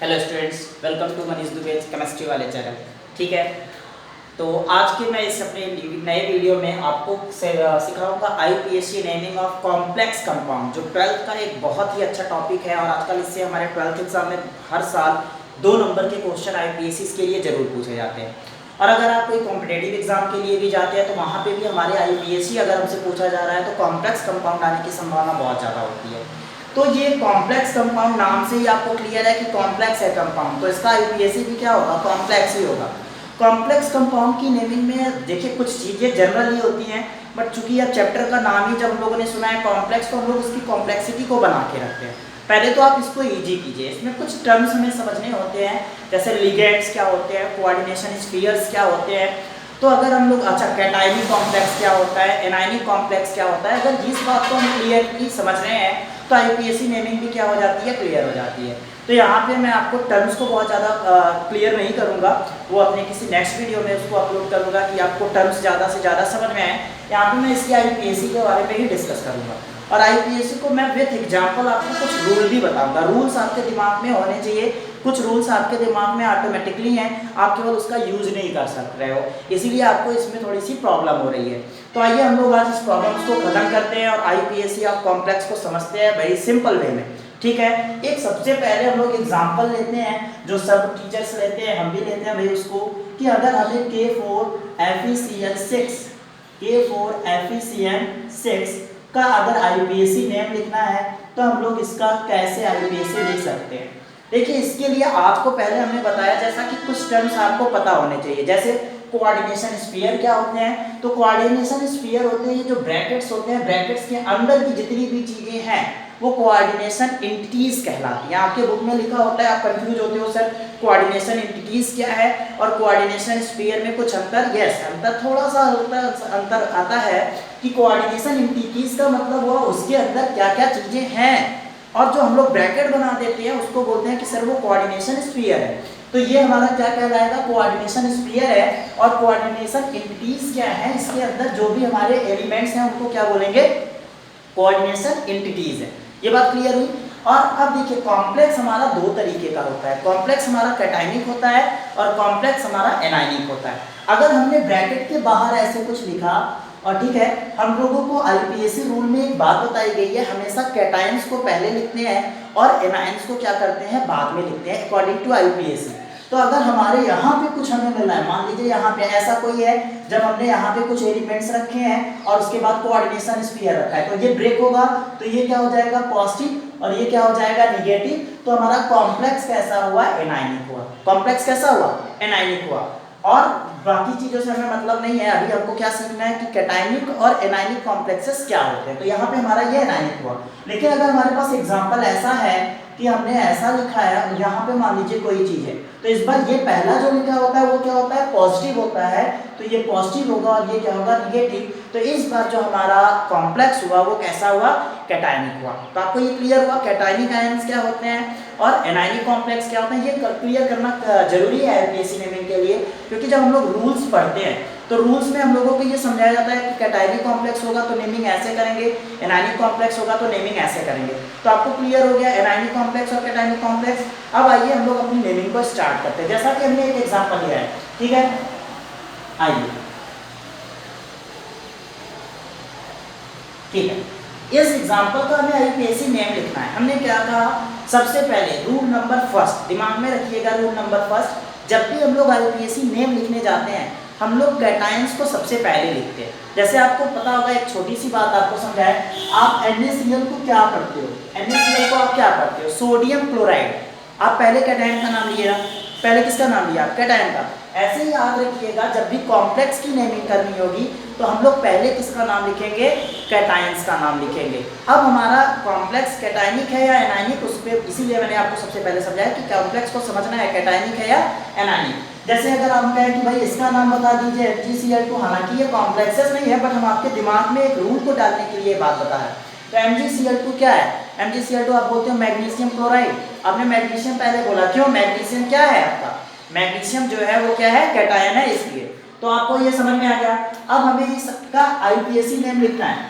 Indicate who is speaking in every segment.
Speaker 1: Hello students, welcome to Manish Dubey chemistry वाले channel. ठीक है, तो आज के मैं इस अपने नए वीडियो में आपको सिखाऊंगा IPSC naming of complex compound, जो 12th का एक बहुत ही अच्छा टॉपिक है और आजकल इससे हमारे 12th एग्जाम में हर साल 2 नंबर के क्वेश्चन आईपीएससी के लिए जरूर पूछे जाते हैं। और अगर आप कोई कॉम्पिटेटिव एग्जाम के लिए भी जाते हैं तो वहाँ पे भी हमारे आईपीएससी अगर हमसे पूछा जा रहा है तो कॉम्प्लेक्स कंपाउंड आने की संभावना बहुत ज़्यादा होती है। तो ये कॉम्प्लेक्स कंपाउंड नाम से ही आपको क्लियर है कि कॉम्प्लेक्स है कंपाउंड, तो इसका आईपीएससी भी क्या होगा, कॉम्प्लेक्स ही होगा। कॉम्प्लेक्स कंपाउंड की नेमिंग में देखिए कुछ चीज़ें जनरल ही होती हैं, बट चूंकि अब चैप्टर का नाम ही जब हम लोगों ने सुना है कॉम्प्लेक्स, तो हम लोग उसकी कॉम्प्लेक्सिटी को बना के रखते हैं। पहले तो आप इसको इजी कीजिए, इसमें कुछ टर्म्स हमें समझने होते हैं, जैसे लिगेंड्स क्या होते हैं, कोऑर्डिनेशन स्फीयर्स क्या होते हैं। तो अगर हम लोग कैटायनिक कॉम्प्लेक्स क्या होता है, एनायनिक कॉम्प्लेक्स क्या होता है, अगर इस बात को हम क्लियरली समझ रहे हैं तो आईपीएससी नेमिंग भी क्या हो जाती है, क्लियर हो जाती है। तो यहाँ पे मैं आपको टर्म्स को बहुत ज़्यादा क्लियर नहीं करूँगा, वो अपने किसी नेक्स्ट वीडियो में उसको अपलोड करूँगा कि आपको टर्म्स ज़्यादा से ज़्यादा समझ में आए। यहाँ पे मैं इसकी आईपीएससी के बारे में ही डिस्कस करूँगा और आईपीएससी को मैं विथ एग्जाम्पल आपको कुछ रूल भी बताऊँगा। रूल्स आपके दिमाग में होने चाहिए, कुछ रूल्स आपके दिमाग में ऑटोमेटिकली हैं, आप केवल उसका यूज नहीं कर सक रहे हो, इसीलिए आपको इसमें थोड़ी सी प्रॉब्लम हो रही है। तो आइए हम लोग आज इस प्रॉब्लम्स को खत्म करते हैं और आईपीएससी ऑफ कॉम्प्लेक्स को समझते हैं वेरी सिंपल वे में। ठीक है, एक सबसे पहले हम लोग एग्जांपल लेते हैं, जो सब टीचर्स लेते हैं हम भी लेते हैं भाई उसको, कि अगर हमें K4FeCl6 का अगर आईपीएससी नेम लिखना है तो हम लोग इसका कैसे आईपीएससी लिख सकते हैं। देखिए, इसके लिए आपको पहले हमने बताया जैसा कि कुछ टर्म्स आपको पता होने चाहिए, जैसे कोऑर्डिनेशन स्फीयर क्या होते हैं। तो कोऑर्डिनेशन स्फीयर होते हैं जो ब्रैकेट्स होते हैं, ब्रैकेट्स के अंदर की जितनी भी चीजें हैं वो कोऑर्डिनेशन एंटिटीज कहलाती हैं। आपके बुक में लिखा होता है, आप कंफ्यूज होते हो सर कोऑर्डिनेशन एंटिटीज क्या है और कोऑर्डिनेशन स्फीयर में कुछ अंतर। यस, अंतर थोड़ा सा अंतर आता है कि कोऑर्डिनेशन एंटिटीज का मतलब हुआ उसके अंदर क्या क्या चीजें हैं, और जो हम लोग ब्रैकेट बना देते हैं उसको बोलते हैं कि सर वो कोऑर्डिनेशन स्फीयर है। तो ये हमारा क्या कहलाएगा, कोऑर्डिनेशन स्फीयर है। और कोऑर्डिनेशन एंटिटीज क्या है, इसके अंदर जो भी हमारे एलिमेंट्स हैं उनको क्या बोलेंगे, कोऑर्डिनेशन एंटिटीज है। ये बात क्लियर हुई। और अब देखिए, कॉम्प्लेक्स हमारा 2 तरीके का होता है, कॉम्प्लेक्स हमारा कैटायनिक होता है और कॉम्प्लेक्स हमारा एनायनिक होता है। अगर हमने ब्रैकेट के बाहर ऐसे कुछ लिखा और ठीक है, हम लोगों को आईपीएससी रूल में एक बात बताई गई है, हमेशा कैटायंस को पहले लिखते हैं और एनायंस को क्या करते हैं, बाद में लिखते हैं अकॉर्डिंग टू आईपीएससी। तो अगर हमारे यहाँ पे कुछ हमें मिला है, मान लीजिए यहाँ पे ऐसा कोई है जब हमने यहाँ पे कुछ एलिमेंट्स रखे हैं और उसके बाद कोऑर्डिनेशन स्फीयर रखा है, तो ये ब्रेक होगा, तो ये क्या हो जाएगा, पॉजिटिव, और ये क्या हो जाएगा, निगेटिव। तो हमारा कॉम्प्लेक्स कैसा हुआ, एनायनिक हुआ। कॉम्प्लेक्स कैसा हुआ, एनायनिक हुआ। और बाकी चीजों से हमें मतलब नहीं है, अभी हमको क्या सीखना है कि कैटायनिक और एनायनिक कॉम्प्लेक्सेस क्या होते हैं। तो यहाँ पे हमारा ये एनायनिक हुआ। लेकिन अगर हमारे पास एग्जांपल ऐसा है कि हमने ऐसा लिखा है, यहाँ पे मान लीजिए कोई चीज है, तो इस बार ये पहला जो लिखा होता है वो क्या होता है, पॉजिटिव होता है, तो ये पॉजिटिव होगा और ये क्या होगा, निगेटिव। तो इस बार जो हमारा कॉम्प्लेक्स हुआ वो कैसा हुआ, कैटायनिक हुआ। तो आपको ये क्लियर हुआ कैटायनिक आयंस क्या होते हैं और एनायनिक कॉम्प्लेक्स क्या होते हैं, ये क्लियर करना जरूरी है आईपीएससी नेमिंग के लिए, क्योंकि जब हम लोग रूल्स पढ़ते हैं तो रूल्स में हम लोगों को ये समझाया जाता है कि कैटायनिक कॉम्प्लेक्स होगा तो नेमिंग ऐसे करेंगे, एनायनिक कॉम्प्लेक्स होगा तो नेमिंग ऐसे करेंगे। तो आपको क्लियर हो गया एनायनिक कॉम्प्लेक्स और कैटायनिक कॉम्प्लेक्स। अब आइए हम लोग अपनी नेमिंग को स्टार्ट करते हैं, जैसा कि हमने एक एग्जांपल लिया है। ठीक है, आइए, ठीक है, इस एग्जांपल का हमें आईपीएससी नेम लिखना है। हमने क्या कहा, सबसे पहले रूल नंबर फर्स्ट, दिमाग में रखिएगा रूल नंबर फर्स्ट, जब भी हम लोग आईपीएससी नेम लिखने जाते हैं हम लोग कैटायंस को सबसे पहले लिखते हैं। जैसे आपको पता होगा, एक छोटी सी बात आपको समझाए, आप NaCl को क्या पढ़ते हो, NaCl को आप क्या पढ़ते हो, सोडियम क्लोराइड। आप पहले कैटायन का नाम लिएगा, पहले किसका नाम लिया, कैटायन का। ऐसे ही याद रखिएगा, जब भी कॉम्प्लेक्स की नेमिंग करनी होगी तो हम लोग पहले किसका नाम लिखेंगे, कैटायंस का नाम लिखेंगे। अब हमारा कॉम्प्लेक्स कैटायनिक है या एनायनिक, उस पर इसीलिए मैंने आपको सबसे पहले समझाया कि कॉम्प्लेक्स को समझना है कैटायनिक है या एनायनिक। जैसे अगर हम कहें कि भाई इसका नाम बता दीजिए MgCl2, हालांकि ये कॉम्प्लेक्सेस नहीं है, बट हम आपके दिमाग में एक रूल को डालने के लिए बात बता है। तो MgCl2 क्या है, MgCl2 आप बोलते हो मैग्नीशियम क्लोराइड। आपने मैग्नीशियम पहले बोला, क्यों, मैग्नीशियम क्या है आपका, मैग्नीशियम जो है वो क्या है, कैटायन है, इसलिए। तो आपको ये समझ में आ गया। अब हमें इसका आईपीएससी नेम लिखना है।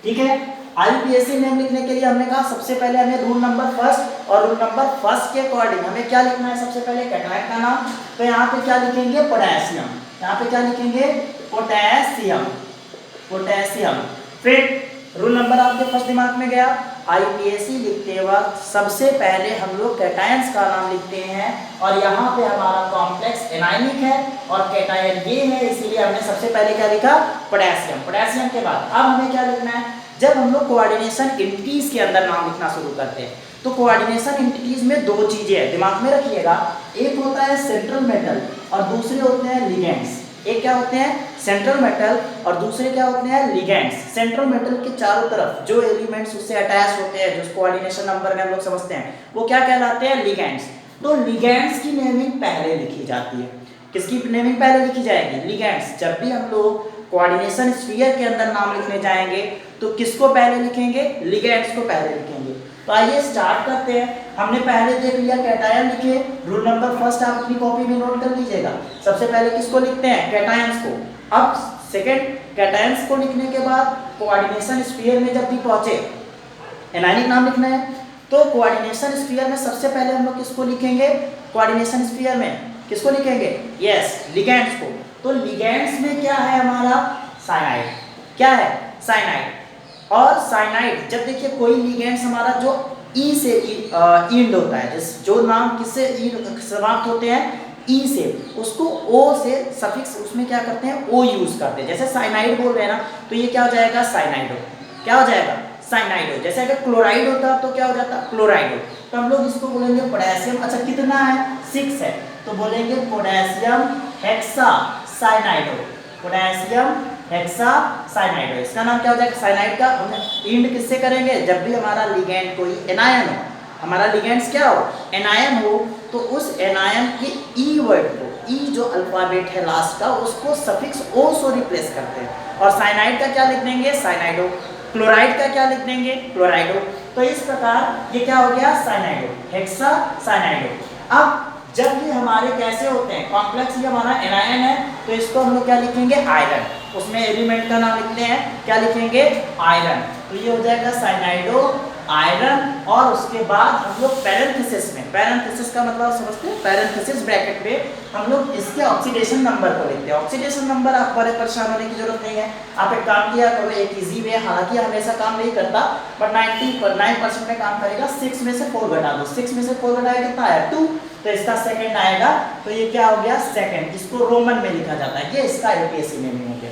Speaker 1: ठीक है, आईयूपीएसी नेम लिखने के लिए हमने कहा सबसे पहले हमें रूल नंबर फर्स्ट, और रूल नंबर फर्स्ट के अकॉर्डिंग हमें क्या लिखना है, सबसे पहले कैटायन का नाम। तो यहाँ पे क्या लिखेंगे, पोटेशियम। यहाँ पे क्या लिखेंगे, पोटेशियम, पोटेशियम। फिर रूल नंबर आपके फर्स्ट दिमाग में गया, आईयूपीएसी लिखते वक्त सबसे पहले हम लोग कैटायंस का नाम लिखते हैं, और यहाँ पे हमारा कॉम्प्लेक्स एनायनिक है और कैटायन ये है, इसीलिए हमने सबसे पहले क्या लिखा, पोटेशियम। पोटेशियम के बाद अब हमें क्या लिखना है, जब हम लोग कोऑर्डिनेशन एंटिटीज के अंदर नाम लिखना शुरू करते हैं तो कोऑर्डिनेशन एंटिटीज में दो चीजें हैं, दिमाग में रखिएगा। एक होता है सेंट्रल मेटल और दूसरे होते हैं लिगेंड्स। एक क्या होते हैं, सेंट्रल मेटल, और दूसरे क्या होते हैं, लिगेंड्स। सेंट्रल मेटल के चारों तरफ जो एलिमेंट्स उससे अटैच होते हैं, जो कोऑर्डिनेशन नंबर में हम लोग समझते हैं, वो क्या कहलाते हैं, लिगेंड्स। तो लिगेंड्स की नेमिंग पहले लिखी जाती है। किसकी नेमिंग पहले लिखी जाएगी, लिगेंड्स। जब भी हम लोग कोऑर्डिनेशन स्फीयर के अंदर नाम लिखने जाएंगे तो किसको पहले लिखेंगे, लिगेंड्स को पहले लिखेंगे। तो आइए स्टार्ट करते हैं। हमने पहले देख लिया कैटायन लिखे, रूल नंबर फर्स्ट आप अपनी कॉपी में नोट कर लीजिएगा। सबसे पहले किसको लिखते हैं, कैटायंस को। अब सेकंड, कैटायंस को लिखने के बाद कोऑर्डिनेशन स्फीयर में जब भी पहुंचे, एनायनिक नाम लिखना है, तो कोऑर्डिनेशन स्फीयर में सबसे पहले हम लोग किसको लिखेंगे, कोऑर्डिनेशन स्फीयर में किसको लिखेंगे, यस, लिगेंड्स को। तो लिगेंड्स में क्या है हमारा, साइनाइड। क्या है, साइनाइड। और साइनाइड जब देखिए कोई लिगेंड्स हमारा जो ई से इंड होता है, जो नाम किससे समाप्त होते हैं, ई से, उसको ओ से सफिक्स उसमें क्या करते हैं, ओ यूज करते हैं। जैसे साइनाइड बोल रहे हैं ना, तो ये क्या हो जाएगा, साइनाइडो। क्या हो जाएगा, साइनाइडो। जैसे अगर क्लोराइड होता तो क्या हो जाता, क्लोराइडो। तो हम लोग इसको बोलेंगे पोटेशियम। अच्छा कितना है, 6 है, तो बोलेंगे पोटेशियम हेक्सा साइनाइडो, पोटेशियम हेक्सा साइनाइडो। इसका नाम क्या हो जाएगा, साइनाइड का। इंड किससे करेंगे, जब भी हमारा लिगेंड कोई एनायन हो, हमारा लिगेंड्स क्या हो, एनायन हो, तो उस एनायन के ई वर्ड को, ई जो अल्फाबेट है लास्ट का, उसको सफिक्स ओ से रिप्लेस करते हैं। और साइनाइड का क्या लिख देंगे, साइनाइडो। क्लोराइड का क्या लिख देंगे, क्लोराइडो। तो इस प्रकार ये क्या हो गया, साइनाइडो, हेक्सा साइनाइडो। अब जब भी हमारे कैसे होते हैं, कॉम्प्लेक्स ये हमारा एनायन है, तो इसको हम लोग क्या लिखेंगे, आयरन। उसमें एलिमेंट का नाम लिखते हैं, क्या लिखेंगे, आयरन। तो ये हो जाएगा साइनाइडो, आयरन। और उसके बाद हम लोग पैरेंथेसिस में, पैरेंथेसिस का मतलब समझते हैं, पैरेंथेसिस ब्रैकेट में हम लोग इसके ऑक्सीडेशन नंबर को लिखते हैं। ऑक्सीडेशन नंबर आप बड़े परेशान होने की जरूरत नहीं है, आप एक काम किया करो, एक इजी वे, हालांकि हमेशा काम नहीं करता, बट 99% में काम करेगा। 6 में से 4 घटा दो, 6 में से 4 घटाया कितना आया, 2, तो इसका सेकंड आएगा। तो ये क्या हो गया, सेकंड। इसको रोमन में लिखा जाता है, ये इसका आईयूपीएसी नेमिंग हो गया।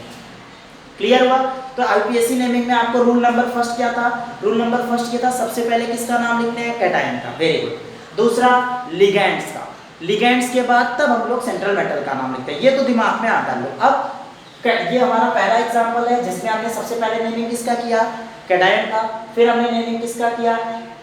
Speaker 1: क्लियर हुआ। तो आईयूपीएसी नेमिंग में आपको रूल नंबर फर्स्ट क्या था, रूल नंबर फर्स्ट क्या था, सबसे पहले किसका नाम लिखते हैं, कैटायन का, वेरी गुड। दूसरा लिगेंड्स का, लिगेंड्स के बाद तब हम लोग सेंट्रल मेटल का नाम लिखते हैं। ये तो दिमाग में आता लो। अब ये हमारा पहला एग्जांपल है जिसमें हमने सबसे पहले नेमिंग किसका किया, कैटायन का। फिर हमने नेमिंग किसका किया,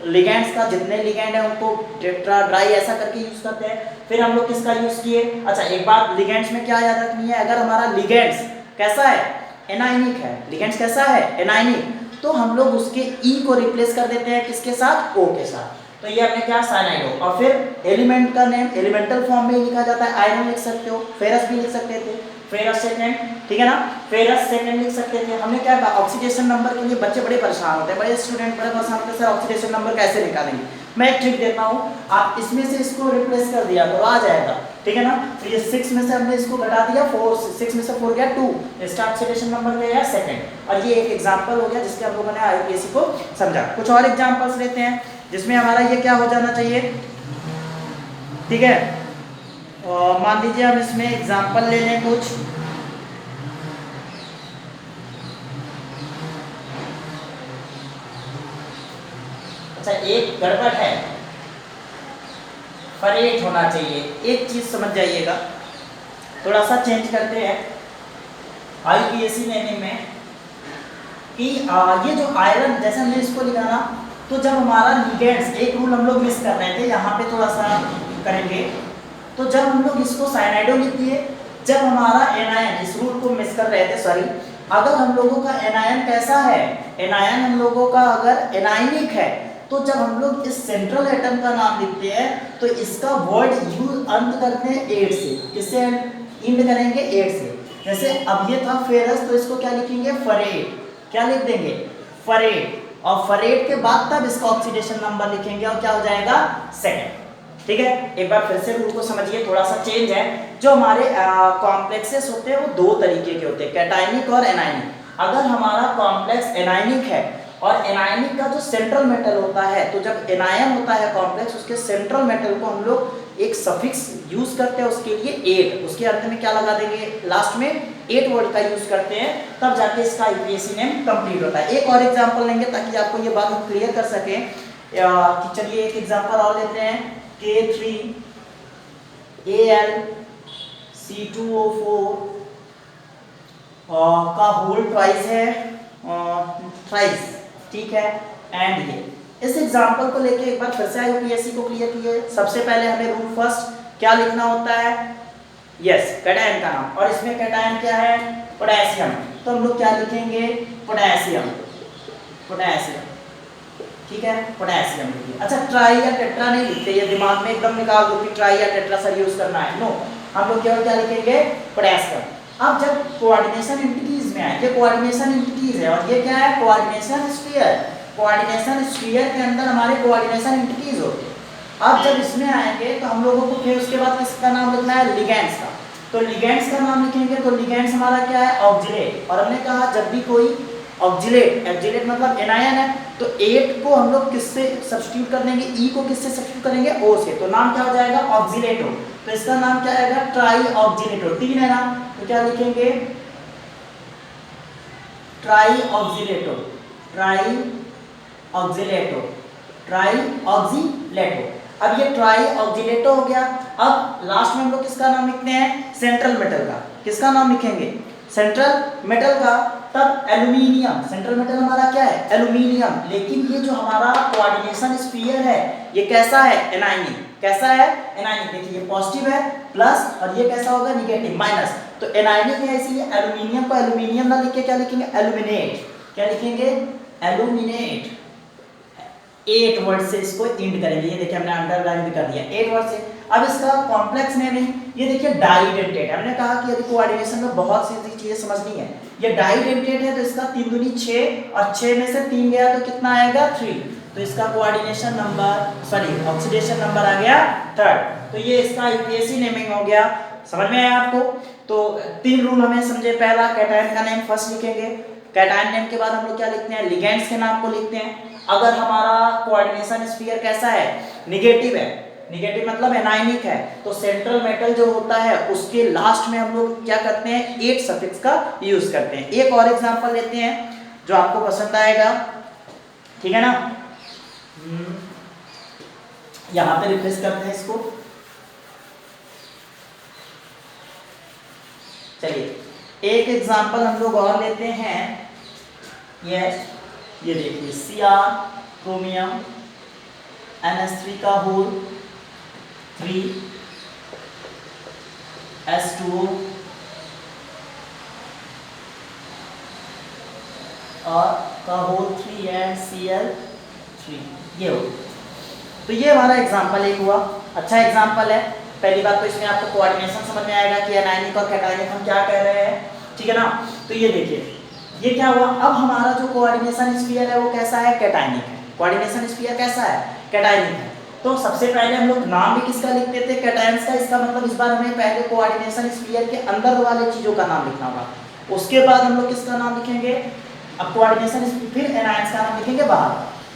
Speaker 1: लिगेंड्स का। जितने लिगेंड है उनको टेट्रा ड्राई ऐसा करके यूज करते हैं। फिर हम लोग किसका यूज किए, अच्छा एक बात लिगेंड्स में क्या याद रखनी है, अगर हमारा लिगेंड्स कैसा है, एनायनिक है, लिगेंड्स कैसा है, एनायनिक, तो हम लोग उसके ई को रिप्लेस कर देते हैं किसके साथ, ओ के साथ। तो ये हमने क्या, साइनाइडो। और फिर एलिमेंट का नेम एलिमेंटल फॉर्म में ही लिखा जाता है, आयरन लिख सकते हो, फेरस भी लिख सकते थे, फेरस सेकंड, ठीक है ना, फेरस सेकंड लिख सकते थे। हमने क्या कहा, ऑक्सीडेशन नंबर के लिए बच्चे बड़े परेशान होते हैं, बड़े स्टूडेंट बड़े परेशान होते हैं, सर ऑक्सीडेशन नंबर कैसे निकालेंगे। मैं एक ट्रिक देता हूँ, आप इसमें से इसको रिप्लेस कर दिया तो आ जाएगा, ठीक है ना। तो ये 6 में से हमने इसको घटा दिया, 4, 6 में से 4 गया 2, इसका ऑक्सीडेशन नंबर गया सेकंड। और ये एक एग्जांपल हो गया जिसके हम लोगों ने आईयूपीएसी को समझा। कुछ और एग्जांपल्स लेते हैं जिसमें हमारा ये क्या हो जाना चाहिए, ठीक है। मान लीजिए हम इसमें एग्जांपल ले लें कुछ, अच्छा एक गड़बड़ है, फरेट होना चाहिए। एक चीज समझ जाइएगा, थोड़ा सा चेंज करते हैं आईयूपीएसी नेमिंग में कि ये जो आयरन, जैसे हमने इसको लिखा ना, तो जब हमारा लिगेंड्स, एक रूल हम लोग मिस कर रहे थे, यहाँ पे थोड़ा सा करेंगे। तो जब हम लोग इसको साइनाइडो लिख दिए, जब हमारा एनायन, इस रूल को मिस कर रहे थे, सॉरी। अगर हम लोगों का एनायन कैसा है, एनायन हम लोगों का अगर एनायनिक है, तो जब हम लोग इस सेंट्रल एटम का नाम लिखते हैं तो इसका वर्ड यूज अंत करते हैं 8 से, किससे इंड करेंगे, 8 से। जैसे अब ये था फेरस, तो इसको क्या लिखेंगे, फरेट, क्या लिख देंगे, फरेट, और फरेट के बाद तब इसका ऑक्सीडेशन नंबर लिखेंगे और क्या हो जाएगा सेकंड। ठीक है, एक बार फिर से रूल को समझिए, थोड़ा सा चेंज है। जो हमारे कॉम्प्लेक्सेस होते हैं वो दो तरीके के होते हैं, कैटायनिक और एनायनिक। अगर हमारा कॉम्प्लेक्स एनायनिक है और एनायनिक का जो सेंट्रल मेटल होता है, तो जब एनायन होता है कॉम्प्लेक्स, उसके सेंट्रल मेटल को हम लोग एक सफिक्स यूज करते हैं उसके लिए 8, उसके अंत में क्या लगा देंगे, लास्ट में 8 वर्ड का यूज करते हैं, तब जाके इसका यूपीएससी नेम कंप्लीट होता है। एक और एग्जांपल लेंगे ताकि आपको ये बात हम क्लियर कर सकें। चलिए एक एग्जांपल और लेते हैं, K3Al C2O4 का होल ट्वाइस है थ्राइस, ठीक है। एंड ये इस एग्जांपल को लेके एक बार फिर से यूपीएससी को क्लियर किए। सबसे पहले हमें रूल फर्स्ट क्या लिखना होता है, यस कैटायन का नाम, और इसमें कैटायन क्या है, पोटेशियम, तो हम लोग क्या लिखेंगे, पोटेशियम, पोटेशियम, ठीक है, पोटेशियम लिखिए। अच्छा, ट्राई या टेट्रा नहीं लिखते, ये दिमाग में एकदम निकाल दो कि ट्राई या टेट्रा सर यूज करना है, नो, हम लोग केवल क्या लिखेंगे, पोटेशियम। अब जब कोऑर्डिनेशन एंटिटीज में आए, ये कोऑर्डिनेशन एंटिटीज है और ये क्या है, कोऑर्डिनेशन स्फीयर, कोऑर्डिनेशन स्फीयर के अंदर हमारे कोऑर्डिनेशन एंटिटीज होते हैं। अब जब इसमें आएंगे तो हम लोगों को फिर उसके बाद किसका नाम लिखना है, लिगेंड्स का, तो लिगेंड्स का नाम लिखेंगे, तो लिगेंड्स हमारा क्या है, ऑक्जिलेट, और हमने कहा जब भी कोई ऑक्जिलेट, ऑक्जिलेट मतलब एनायन है, तो 8 को हम लोग किससे सब्स्टिट्यूट कर देंगे, ई को किससे सब्स्टिट्यूट करेंगे, ओ से, तो नाम क्या हो जाएगा, ऑक्जिलेटो, तो इसका नाम क्या आएगा, ट्राई ऑक्जिलेटो, 3 है ना, तो क्या लिखेंगे, ट्राई ऑक्जिलेटो, ट्राई ऑक्जिलेटो, ट्राई ऑक्जिलेटो। अब ये ट्राई ऑक्जिलेटो हो गया। अब लास्ट में हम लोग किसका नाम लिखते हैं, सेंट्रल मेटल का, किसका नाम लिखेंगे, सेंट्रल मेटल का, तब एल्यूमिनियम, सेंट्रल मेटल हमारा क्या है, एल्यूमिनियम, लेकिन ये जो हमारा कोऑर्डिनेशन स्फीयर है ये कैसा है, एनायनिक, कैसा है, एनायनिक, देखिए ये पॉजिटिव है प्लस, और ये कैसा होगा, निगेटिव माइनस, तो एनायनिक है इसलिए एल्यूमिनियम को एल्यूमिनियम ना लिख के क्या लिखेंगे, एल्यूमिनेट, क्या लिखेंगे, एल्यूमिनेट, 8 वर्ड से इसको इंड करेंगे, ये देखिए हमने अंडरलाइन भी कर दिया 8 वर्ड से। अब इसका कॉम्प्लेक्स नेमिंग, ये देखिए डाइडेंटेट, हमने कहा कि यदि कोऑर्डिनेशन में बहुत सी चीजें समझनी है, ये डाइडेंटेट है तो इसका 3 दूनी 6 और 6 में से 3 गया तो कितना आएगा, 3, तो इसका coordination number, sorry oxidation number आ गया 3rd, तो ये इसका यूपीएससी नेमिंग हो गया। समझ में आया आपको? तो 3 रूल हमें समझे, पहला कैटायन का नेम फर्स्ट लिखेंगे, कैटायन नेम के बाद हम लोग क्या लिखते हैं, लिगेंड्स के नाम को लिखते हैं। अगर हमारा कोऑर्डिनेशन स्फीयर कैसा है, निगेटिव है, निगेटिव मतलब एनायनिक है, तो सेंट्रल मेटल जो होता है उसके लास्ट में हम लोग क्या करते हैं, 8 सफिक्स का यूज करते हैं। एक और एग्जांपल लेते हैं जो आपको पसंद आएगा, ठीक है ना, यहां पे रिप्लेस करते हैं इसको। चलिए एक एग्जांपल हम लोग और लेते हैं, ये देखिए Cr क्रोमियम NH3 का होल 3 H2O और का होल 3 है Cl3, ये हो। तो ये हमारा एग्जांपल एक हुआ, अच्छा एग्जांपल है। पहली बात तो इसमें आपको कोऑर्डिनेशन समझ में आएगा कि एनायनिक और कैटायनिक हम क्या कह रहे हैं, ठीक है ना। तो ये देखिए ये क्या हुआ, अब हमारा जो कोऑर्डिनेशन स्फीयर है वो कैसा है, कैटायनिक है, कोऑर्डिनेशन स्फीयर कैसा है, कैटायनिक है। तो सबसे पहले हम लोग नाम भी किसका लिखते थे, कैटायंस का, इसका मतलब इस बार हमें पहले कोऑर्डिनेशन स्फीयर के अंदर वाले चीजों का नाम लिखना होगा, उसके बाद हम लोग किसका नाम लिखेंगे, अब कोऑर्डिनेशन फिर एनायंस का नाम लिखेंगे बाहर।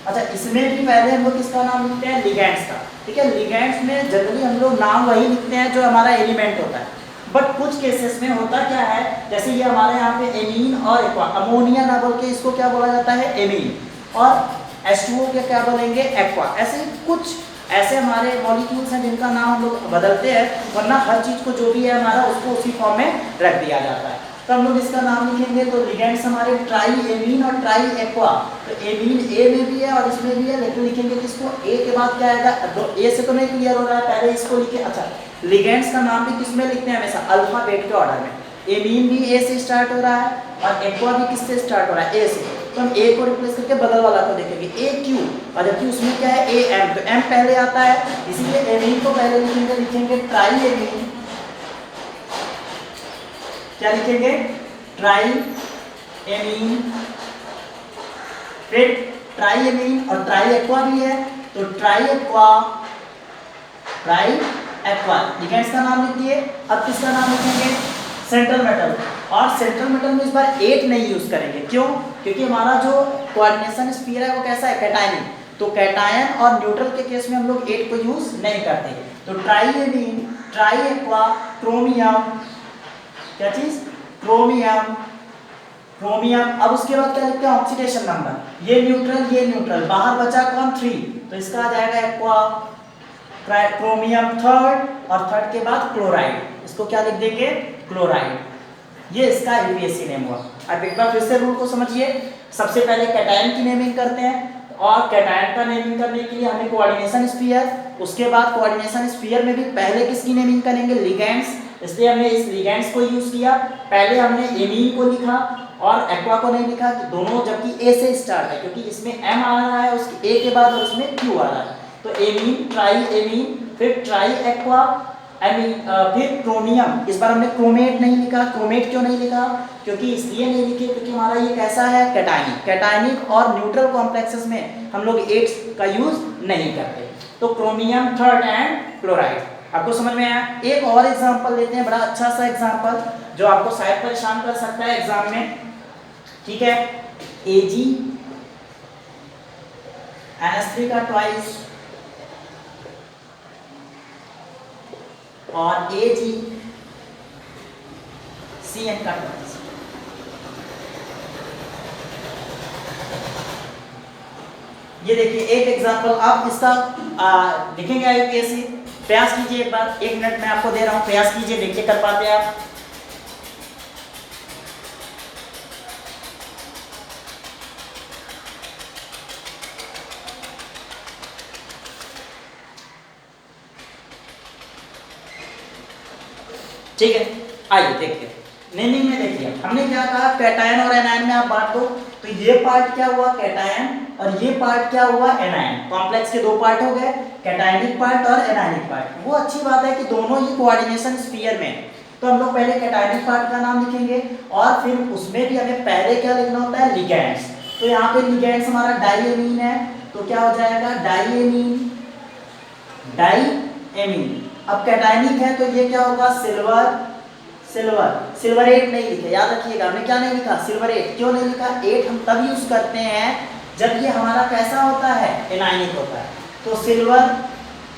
Speaker 1: अच्छा, इसमें भी पहले हम लोग किसका नाम लिखते हैं, लिगेंड्स का, ठीक है। लिगेंड्स में जनरली हम लोग नाम वही लिखते हैं जो हमारा एलिमेंट होता है, बट कुछ केसेस में होता क्या है, जैसे ये हमारे यहाँ पे एमीन और एक्वा, अमोनिया ना बोल के इसको क्या बोला जाता है, एमीन, और H2O के क्या बोलेंगे, एक्वा। ऐसे ही कुछ ऐसे हमारे मॉलिक्यूल्स हैं जिनका नाम हम लोग बदलते हैं, वरना हर चीज को जो भी है हमारा उसको उसी फॉर्म में रख दिया जाता है। तो हम लोग इसका नाम लिखेंगे, तो लिगेंड्स हमारे ट्राई एमीन और ट्राई एक्वा, तो एमीन ए में भी है और इसमें भी है, लेकिन लिखेंगे किसको, ए के बाद क्या आएगा, तो ए से तो नहीं क्लियर हो रहा है, पहले इसको लिखे। अच्छा, लिगेंड्स का नाम भी किसमें लिखते हैं, हमेशा अल्फाबेट के ऑर्डर में, एमीन भी ए से स्टार्ट हो रहा है और एक्वा भी किससे स्टार्ट हो रहा है, ए से, तो हम ए को रिप्लेस करके बगल वाला को देखेंगे, ए क्यू, और जबकि उसमें क्या है, ए एम, तो एम पहले आता है, इसीलिए एमीन को पहले लिखेंगे, लिखेंगे ट्राई एमीन, क्या लिखेंगे, ट्राई एमीन, फिर ट्राईएमीन और ट्राई एक्वा भी है, तो ट्राई एक्वा लिगेंड्स का नाम लिख दिए। अब किसका नाम लिखेंगे? Central metal. और सेंट्रल मेटल में इस बार 8 नहीं यूज करेंगे, क्यों? क्योंकि हमारा जो कोऑर्डिनेशन स्फीयर है वो कैसा है? कैटायनिक। तो कैटायन और न्यूट्रल के केस में हम लोग 8 को यूज नहीं करते। तो ट्राईएमीन, ट्राई एक्वा, क्रोमियम, क्या चीज? क्रोमियम। अब उसके बाद क्या लिखते हैं? Oxidation number. ये न्यूट्रल, बाहर बचा कौन? 3, तो इसका आ जाएगा एक्वा, क्रोमियम थर्ड, और थर्ड के बाद क्लोराइड, इसको क्या लिख देंगे? क्लोराइड। ये इसका यूपीएससी नेम हुआ। अब एक बार फिर से रूल को समझिए। सबसे पहले कैटायन की नेमिंग करते हैं, और कैटायन का नेमिंग करने के लिए हमें कोऑर्डिनेशन स्फीयर, उसके बाद कोऑर्डिनेशन स्फीयर में भी पहले किसकी नेमिंग करेंगे? लिगेंड्स, इसलिए हमने इस लिगेंड्स को यूज किया। पहले हमने एमीन को लिखा और एक्वा को नहीं लिखा, कि दोनों जबकि ए से स्टार्ट है, क्योंकि इसमें एम आ रहा है उसके ए के बाद और इसमें क्यू आ रहा है। तो एमीन, ट्राई एमीन, फिर ट्राई एक्वा, फिर क्रोमियम। इस बार हमने क्रोमेट नहीं लिखा। क्रोमेट क्यों नहीं लिखा? क्योंकि इसलिए नहीं लिखे क्योंकि हमारा ये कैसा है? कैटायनिक और न्यूट्रल कॉम्प्लेक्सेस में हम लोग 8 का यूज नहीं करते। तो क्रोमियम थर्ड एंड क्लोराइड। आपको समझ में आया? एक और एग्जांपल लेते हैं, बड़ा अच्छा सा एग्जांपल जो आपको शायद परेशान कर सकता है एग्जाम में। ठीक है, Ag NH3 का ट्वाइस और Ag Cn का ट्वाइस। ये देखिए एक एग्जांपल, आप इसका लिखेंगे यूपीएससी। प्रयास कीजिए एक बार, 1 मिनट में आपको दे रहा हूं, प्रयास कीजिए, देखिए कर पाते हैं आप। ठीक है, आइए देखते हैं। नेमिंग में देखिए हमने क्या कहा? कैटायन और एनायन में आप बांट दो। तो ये पार्ट क्या हुआ? कैटायन, और ये पार्ट क्या हुआ? एनायन। कॉम्प्लेक्स के 2 पार्ट हो गए, कैटायनिक पार्ट और एनायनिक पार्ट। वो अच्छी बात है कि दोनों ही कोऑर्डिनेशन स्फीयर में। तो हम लोग पहले कैटायनिक पार्ट का नाम लिखेंगे, और फिर उसमें भी हमें पहले क्या लिखना होता है? लिगेंड्स। तो यहाँ पे लिगेंड्स हमारा डाईएमीन है, तो क्या हो जाएगा? डाईएमीन। अब कैटायनिक है तो ये क्या होगा? सिल्वरेट नहीं लिखे, याद रखिएगा। हमने क्या नहीं लिखा? सिल्वरेट। क्यों नहीं लिखा? 8 हम तब यूज करते हैं जब ये हमारा कैसा होता है? एनायनिक होता है। तो सिल्वर,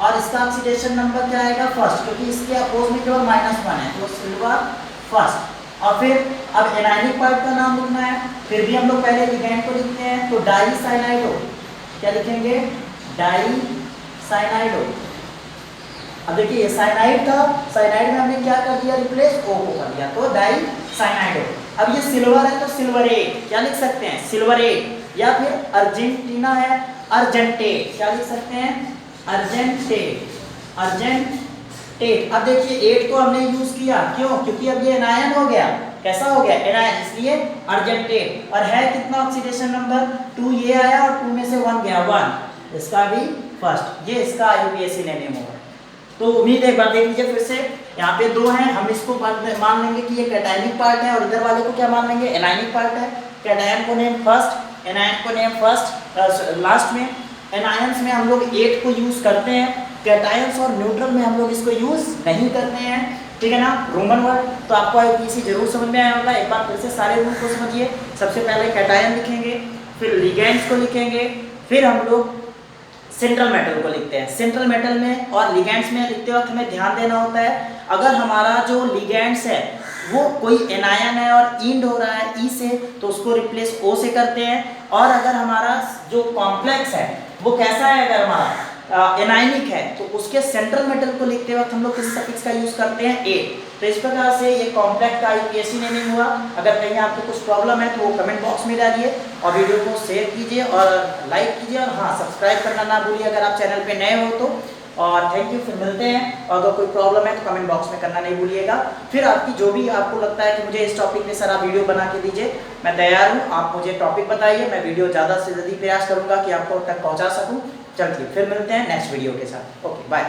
Speaker 1: और इसका ऑक्सीडेशन नंबर क्या आएगा? फर्स्ट, क्योंकि इसके अपोज में केवल -1 है, तो सिल्वर फर्स्ट। और फिर अब एनायनिक पार्ट का नाम लिखना है, फिर भी हम लोग पहले लिगेंड को लिखते हैं, तो डाईसाइनाइडो। क्या लिखेंगे? डाईसाइनाइडो। अब देखिए ये साइनाइड था, साइनाइड में हमने क्या कर दिया? रिप्लेस ओ को कर दिया, तो डाईसाइनाइडो। अब ये सिल्वर है तो सिल्वरेट, क्या लिख सकते हैं? सिल्वरेट। या फिर अर्जेंटीना है, अर्जेंटेट, क्या लिख सकते हैं? अर्जेंटेट। अब देखिए 8 को हमने यूज किया, क्यों? क्योंकि अब ये एनायन हो गया। कैसा हो गया? एनायन, इसलिए अर्जेंटेट। और है कितना ऑक्सीडेशन नंबर? 2 ये आया और 2 में से 1 गया, 1। इसका भी फर्स्ट। ये इसका यूपीएससी ने नेम होगा। तो उम्मीद है एक बार देख लीजिए फिर से। यहाँ पे 2 हैं, हम इसको मान लेंगे कि ये कैटायनिक पार्ट है, और इधर वाले को क्या मान लेंगे? एनायनिक पार्ट है। कैटायन को नेम फर्स्ट, एनायन को नेम फर्स्ट लास्ट में। एनायंस में हम लोग 8 को यूज करते हैं, कैटायंस और न्यूट्रल में हम लोग इसको यूज नहीं करते हैं। ठीक है ना? Roman word. तो आपको यूपीएससी जरूर समझ में आया होगा। एक बार फिर से सारे रूल को समझिए। सबसे पहले कैटायन लिखेंगे, फिर लिगेंड्स को लिखेंगे, फिर हम लोग सेंट्रल मेटल को लिखते हैं। सेंट्रल मेटल में और लिगेंड्स में लिखते वक्त हमें ध्यान देना होता है, अगर हमारा जो लिगेंड्स है वो कोई एनायन है और इंड हो रहा है ई से, तो उसको रिप्लेस ओ से करते हैं। और अगर हमारा जो कॉम्प्लेक्स है वो कैसा है? अगर हमारा एनायनिक है तो उसके सेंट्रल मेटल को लिखते वक्त हम लोग किस सफिक्स का यूज करते हैं? ए। तो इस प्रकार से ये कॉम्प्लेक्स का यूपीएससी नेमिंग हुआ। अगर कहीं आपको कुछ प्रॉब्लम है तो वो कमेंट बॉक्स में डालिए, और वीडियो को शेयर कीजिए और लाइक कीजिए, और हाँ सब्सक्राइब करना ना भूलिए अगर आप चैनल पे नए हो तो। और थैंक यू, फिर मिलते हैं। और अगर कोई प्रॉब्लम है तो कमेंट बॉक्स में करना नहीं भूलिएगा। फिर आपकी जो भी आपको लगता है कि मुझे इस टॉपिक में सर आप वीडियो बना के दीजिए, मैं तैयार हूँ। आप मुझे टॉपिक बताइए, मैं वीडियो ज़्यादा से जल्दी प्रयास करूँगा कि आपको तक पहुँचा सकूँ। चलिए फिर मिलते हैं नेक्स्ट वीडियो के साथ। Okay bye.